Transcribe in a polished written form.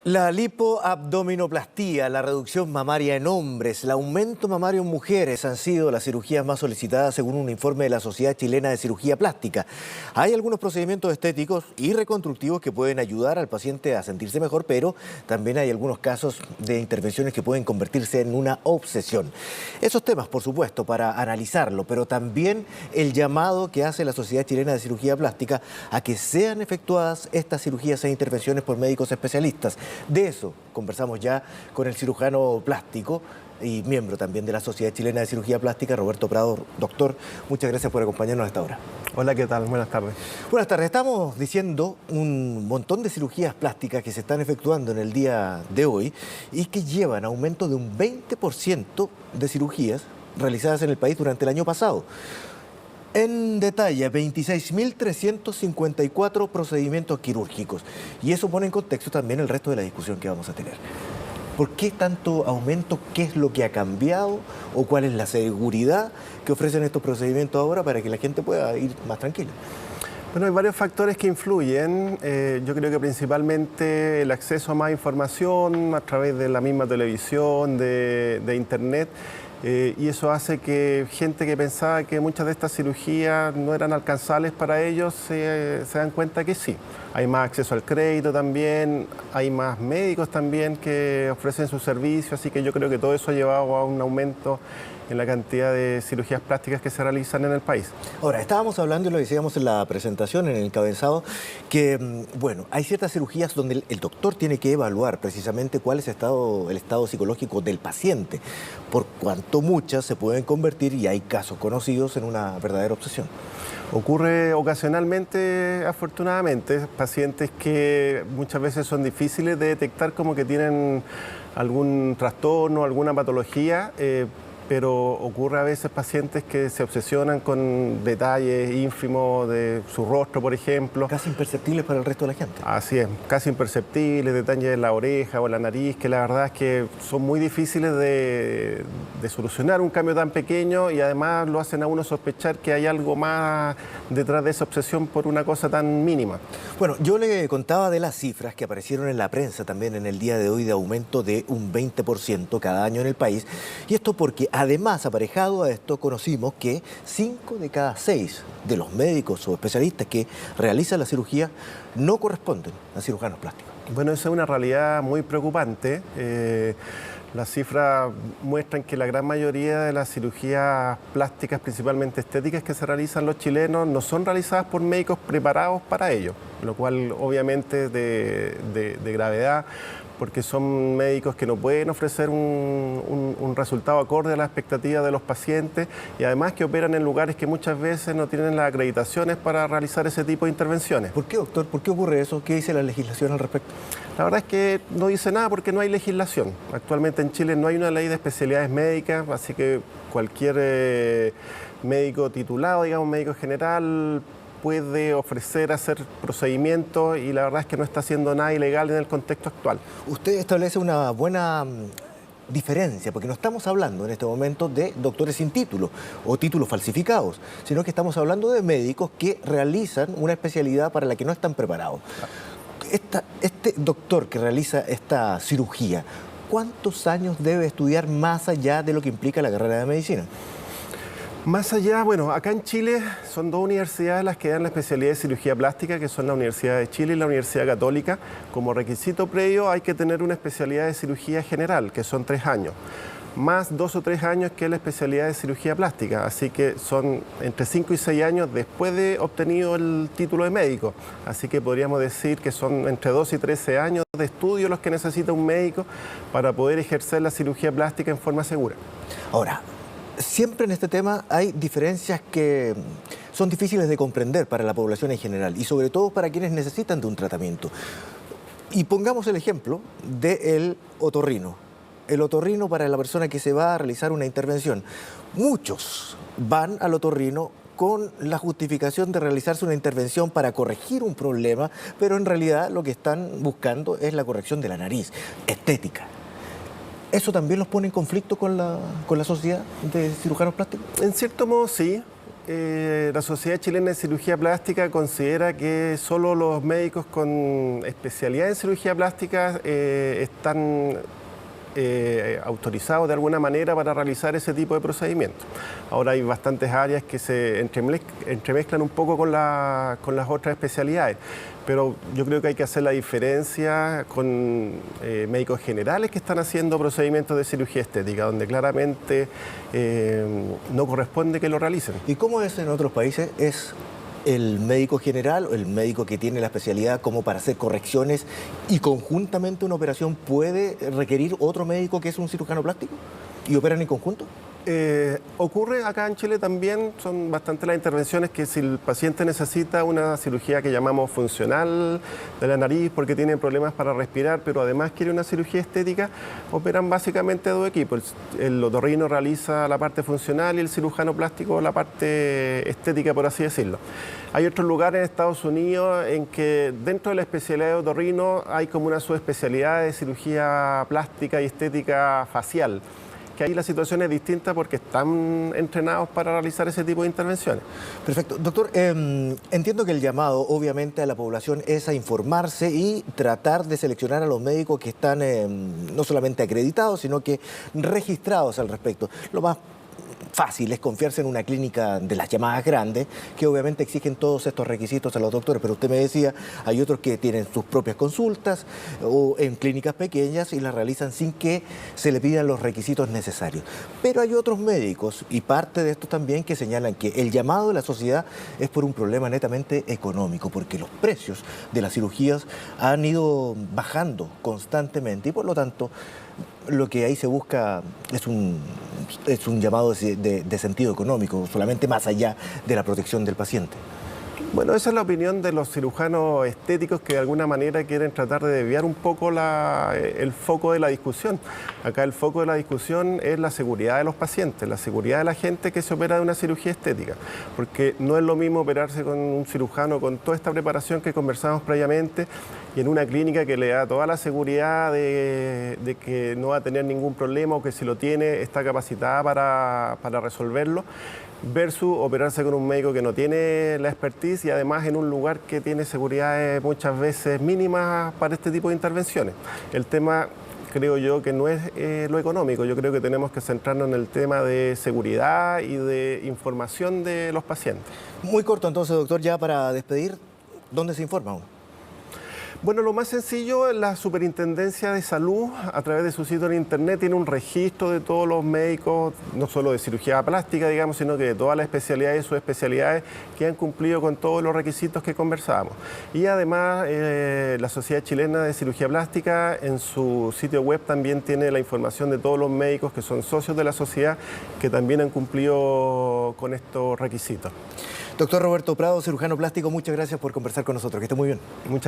La lipoabdominoplastía, la reducción mamaria en hombres, el aumento mamario en mujeres han sido las cirugías más solicitadas según un informe de la Sociedad Chilena de Cirugía Plástica. Hay algunos procedimientos estéticos y reconstructivos que pueden ayudar al paciente a sentirse mejor, pero también hay algunos casos de intervenciones que pueden convertirse en una obsesión. Esos temas, por supuesto, para analizarlo, pero también el llamado que hace la Sociedad Chilena de Cirugía Plástica a que sean efectuadas estas cirugías e intervenciones por médicos especialistas. De eso conversamos ya con el cirujano plástico y miembro también de la Sociedad Chilena de Cirugía Plástica, Roberto Prado. Doctor, muchas gracias por acompañarnos a esta hora. Hola, ¿qué tal? Buenas tardes. Buenas tardes. Estamos diciendo un montón de cirugías plásticas que se están efectuando en el día de hoy y que llevan aumento de un 20% de cirugías realizadas en el país durante el año pasado. En detalle, 26.354 procedimientos quirúrgicos. Y eso pone en contexto también el resto de la discusión que vamos a tener. ¿Por qué tanto aumento? ¿Qué es lo que ha cambiado? ¿O cuál es la seguridad que ofrecen estos procedimientos ahora para que la gente pueda ir más tranquila? Bueno, hay varios factores que influyen. Yo creo que principalmente el acceso a más información a través de la misma televisión, de internet. Y eso hace que gente que pensaba que muchas de estas cirugías no eran alcanzables para ellos se dan cuenta que sí. Hay más acceso al crédito también, hay más médicos también que ofrecen su servicio, así que yo creo que todo eso ha llevado a un aumento en la cantidad de cirugías plásticas que se realizan en el país. Ahora, estábamos hablando y lo decíamos en la presentación, en el encabezado, que, bueno, hay ciertas cirugías donde el doctor tiene que evaluar precisamente cuál es el estado psicológico del paciente, por cuanto muchas se pueden convertir, y hay casos conocidos, en una verdadera obsesión. Ocurre ocasionalmente, afortunadamente, pacientes que muchas veces son difíciles de detectar como que tienen algún trastorno, alguna patología, pero ocurre a veces pacientes que se obsesionan con detalles ínfimos de su rostro, por ejemplo. Casi imperceptibles para el resto de la gente. Así es, casi imperceptibles, detalles en la oreja o en la nariz, que la verdad es que son muy difíciles de solucionar un cambio tan pequeño y además lo hacen a uno sospechar que hay algo más detrás de esa obsesión por una cosa tan mínima. Bueno, yo le contaba de las cifras que aparecieron en la prensa también en el día de hoy de aumento de un 20% cada año en el país, y esto porque además, aparejado a esto, conocimos que 5 de cada 6 de los médicos o especialistas que realizan la cirugía no corresponden a cirujanos plásticos. Bueno, esa es una realidad muy preocupante. Las cifras muestran que la gran mayoría de las cirugías plásticas, principalmente estéticas, que se realizan los chilenos no son realizadas por médicos preparados para ello, lo cual obviamente es de gravedad, porque son médicos que no pueden ofrecer un resultado acorde a las expectativas de los pacientes y además que operan en lugares que muchas veces no tienen las acreditaciones para realizar ese tipo de intervenciones. ¿Por qué, doctor? ¿Por qué ocurre eso? ¿Qué dice la legislación al respecto? La verdad es que no dice nada porque no hay legislación. Actualmente en Chile no hay una ley de especialidades médicas, así que cualquier médico titulado, digamos médico general, puede ofrecer hacer procedimientos y la verdad es que no está haciendo nada ilegal en el contexto actual. Usted establece una buena diferencia, porque no estamos hablando en este momento de doctores sin título o títulos falsificados, sino que estamos hablando de médicos que realizan una especialidad para la que no están preparados. Este doctor que realiza esta cirugía, ¿cuántos años debe estudiar más allá de lo que implica la carrera de medicina? Más allá, bueno, acá en Chile son dos universidades las que dan la especialidad de cirugía plástica, que son la Universidad de Chile y la Universidad Católica. Como requisito previo hay que tener una especialidad de cirugía general, que son 3 años, más 2 o 3 años que es la especialidad de cirugía plástica. Así que son entre 5 y 6 años después de obtenido el título de médico. Así que podríamos decir que son entre 12 y 13 años de estudio los que necesita un médico para poder ejercer la cirugía plástica en forma segura. Ahora, siempre en este tema hay diferencias que son difíciles de comprender para la población en general y sobre todo para quienes necesitan de un tratamiento. Y pongamos el ejemplo del otorrino. El otorrino para la persona que se va a realizar una intervención. Muchos van al otorrino con la justificación de realizarse una intervención para corregir un problema, pero en realidad lo que están buscando es la corrección de la nariz, estética. ¿Eso también los pone en conflicto con la sociedad de cirujanos plásticos? En cierto modo sí. La Sociedad Chilena de Cirugía Plástica considera que solo los médicos con especialidad en cirugía plástica están autorizados de alguna manera para realizar ese tipo de procedimientos. Ahora hay bastantes áreas que se entremezclan un poco con las otras especialidades, pero yo creo que hay que hacer la diferencia con médicos generales que están haciendo procedimientos de cirugía estética, donde claramente no corresponde que lo realicen. ¿Y cómo es en otros países? ¿Es el médico general o el médico que tiene la especialidad como para hacer correcciones y conjuntamente una operación puede requerir otro médico que es un cirujano plástico y operan en conjunto? Ocurre acá en Chile también, son bastante las intervenciones que si el paciente necesita una cirugía que llamamos funcional de la nariz porque tiene problemas para respirar, pero además quiere una cirugía estética, operan básicamente dos equipos. El otorrino realiza la parte funcional y el cirujano plástico la parte estética, por así decirlo. Hay otros lugares en Estados Unidos en que dentro de la especialidad de otorrino hay como una subespecialidad de cirugía plástica y estética facial, que ahí la situación es distinta porque están entrenados para realizar ese tipo de intervenciones. Perfecto. Doctor, entiendo que el llamado obviamente a la población es a informarse y tratar de seleccionar a los médicos que están no solamente acreditados, sino que registrados al respecto. Lo más fácil es confiarse en una clínica de las llamadas grandes, que obviamente exigen todos estos requisitos a los doctores, pero usted me decía, hay otros que tienen sus propias consultas o en clínicas pequeñas y las realizan sin que se le pidan los requisitos necesarios. Pero hay otros médicos, y parte de esto también, que señalan que el llamado de la sociedad es por un problema netamente económico, porque los precios de las cirugías han ido bajando constantemente y por lo tanto lo que ahí se busca es un llamado de sentido económico, solamente más allá de la protección del paciente. Bueno, esa es la opinión de los cirujanos estéticos que de alguna manera quieren tratar de desviar un poco el foco de la discusión. Acá el foco de la discusión es la seguridad de los pacientes, la seguridad de la gente que se opera de una cirugía estética, porque no es lo mismo operarse con un cirujano con toda esta preparación que conversamos previamente y en una clínica que le da toda la seguridad de que no va a tener ningún problema o que si lo tiene está capacitada para resolverlo, versus operarse con un médico que no tiene la expertise y además en un lugar que tiene seguridades muchas veces mínimas para este tipo de intervenciones. El tema, creo yo, que no es lo económico. Yo creo que tenemos que centrarnos en el tema de seguridad y de información de los pacientes. Muy corto entonces, doctor, ya para despedir, ¿dónde se informa uno? Bueno, lo más sencillo, la Superintendencia de Salud, a través de su sitio en internet, tiene un registro de todos los médicos, no solo de cirugía plástica, digamos, sino que de todas las especialidades y subespecialidades que han cumplido con todos los requisitos que conversábamos. Y además, la Sociedad Chilena de Cirugía Plástica, en su sitio web también tiene la información de todos los médicos que son socios de la sociedad, que también han cumplido con estos requisitos. Doctor Roberto Prado, cirujano plástico, muchas gracias por conversar con nosotros. Que esté muy bien. Muchas gracias.